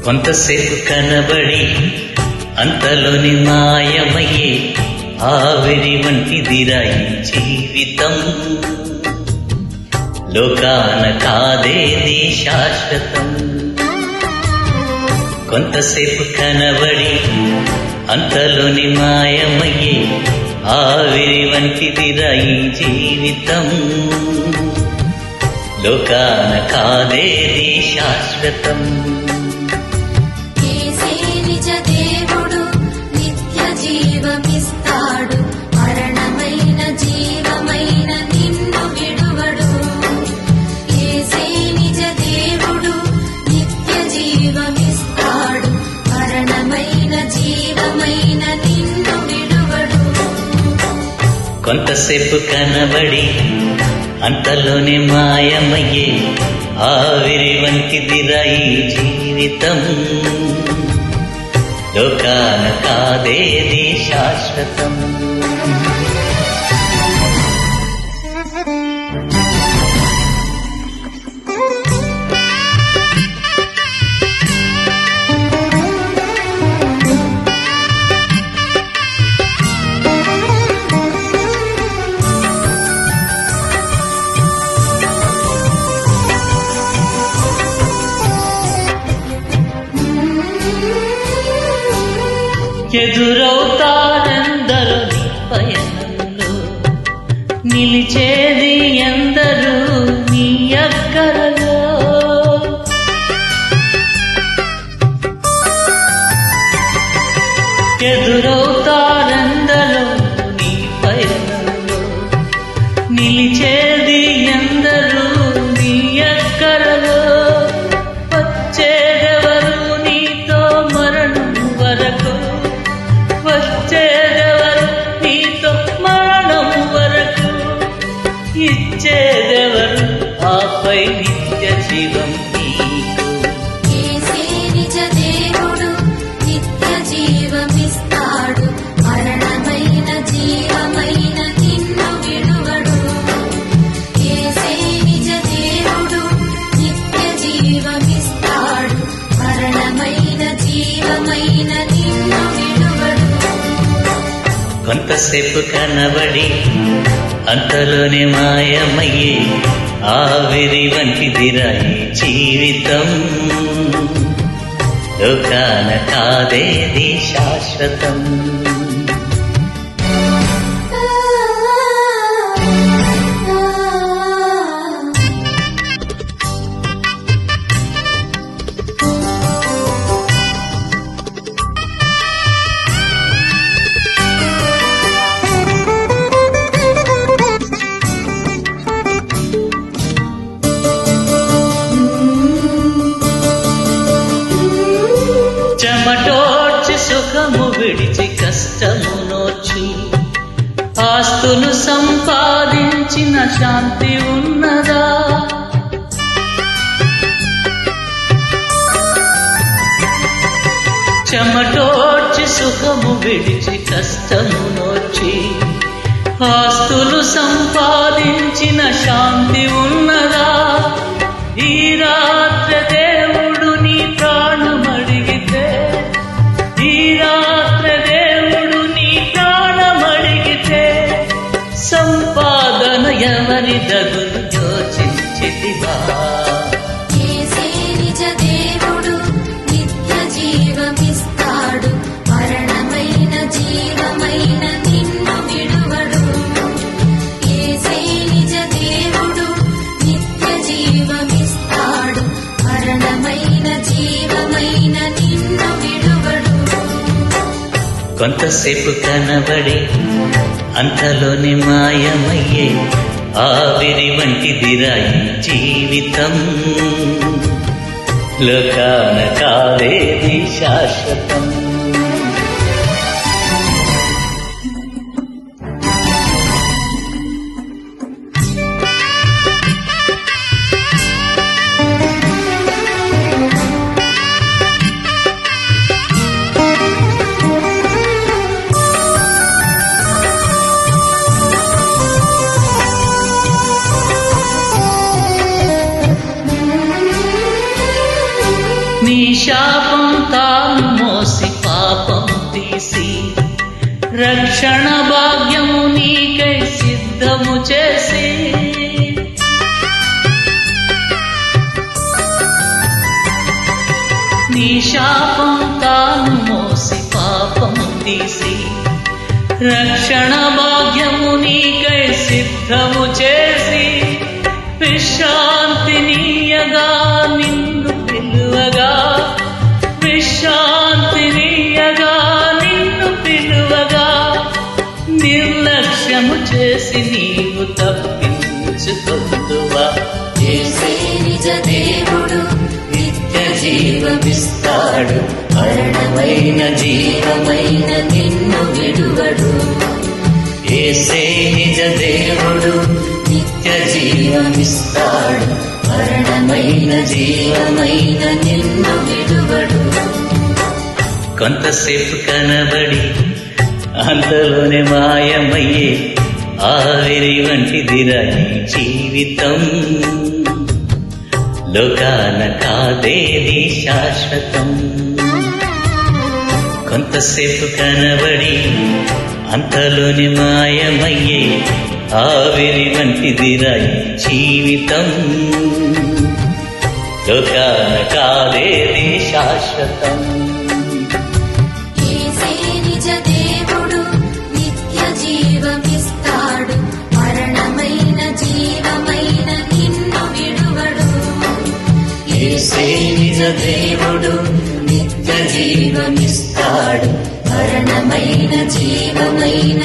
కొంతసేపు కనబడి అంతలోని మాయమయ్యే ఆవిరి వంటిదిరాయి జీవితం. లోకాన కాదేది శాశ్వతం. కొంతసేపు కనబడి అంతలోని మాయమయ్యే ఆవిరి వంటిదిరాయి జీవితం. లోకాన కాదేది శాశ్వతం. కొంతసేపు కనబడి అంతలోనే మాయమయ్యే ఆవిరి వంటిదిరాయి జీవితం. లోకాన కాదేది శాశ్వతం. ఎదురవుతారెందరు నీ పయనంలో, నిలిచేది ఎందరు నీ అక్కరలో. ఎదురవుతారెందరు నీ పయనంలో, నిలిచేది ఎందరు నీ అక్కరలో. వచ్చేదెవరు నీతో మరణం వరకు, వచ్చేదెవరు నీతో మరణం వరకు, ఇచ్చేదెవరు ఆపై నిత్య జీవం నీకు. నిజ దేవుడు నిత్య జీవమిస్తాడు, మరణమైన జీవమైన నిన్ను విడువడు. నిజ దేవుడు నిత్య జీవమిస్తాడు, మరణమైన జీవమైన నిన్ను విడువడు. కొంతసేపు కనబడి అంతలోనే మాయమయ్యే ఆవిరి వంటిదిరాయి జీవితం. లోకాన కాదేది శాశ్వతం. చెమటోడ్చి సుఖము విడిచి కష్టము నోచి, ఆస్తులు సంపాదించిన శాంతి ఉన్నదా? చెమటోడ్చి సుఖము విడిచి కష్టము నోచి, ఆస్తులు సంపాదించిన శాంతి ఉన్నదా? ఈ రాత్రి దేవుడు నీ ప్రాణమడిగితే, ఈ రాత్రి దేవుడు నీ ప్రాణమడిగితే, సంపాదన ఎవరి దగులు యోచించితివా? నిజ దేవుడు నిత్య జీవమిస్తాడు, మరణమైన జీవమైన నిన్ను విడువడు. నిజ దేవుడు నిత్య జీవమిస్తాడు, మరణమైన జీవమైన నిన్ను విడువడు. కొంతసేపు కనబడి అంతలోని మాయమయ్యే ఆవిరి వంటిదిరాయి జీవితం. లోకాన కాదేది శాశ్వతం. నీ శాపం రక్షణ భాగ్యము నీకై సిద్ధము చేసి నీ శాపం తాను మోసి పాపము తీసి రక్షణ భాగ్యము నీకై సిద్ధము చేసి విశ్రాంతినీయగా నిన్ను పిలువగా విశ్రాంతినీయగా నిన్ను పిలువగా నిర్లక్ష్యము చేసి నీవు తప్పించుకొందువా యేసే నిజ దేవుడు నిత్య జీవమిస్తాడు మరణమైన జీవమైన నిన్ను విడువడు యేసే నిజ దేవుడు నిత్య జీవమిస్తాడు మరణమైన జీవమైన నిన్ను విడువడు కొంతసేపు కనబడి అంతలోనే మాయమయ్యే ఆవిరి వంటిదిరా ఈ జీవితం లోకాన కాదేది శాశ్వతం కొంతసేపు కనబడి అంతలోని మాయమయ్యే ఆవిరి వంటిదిరా ఈ జీవితం లోకాన కాదేది శాశ్వతం యేసే నిజ దేవుడు నిత్య జీవమిస్తాడు మరణమైన జీవమైన నిన్ను విడువడు యేసే నిజ దేవుడు నిత్య జీవమిస్తాడు మరణమైన జీవమైన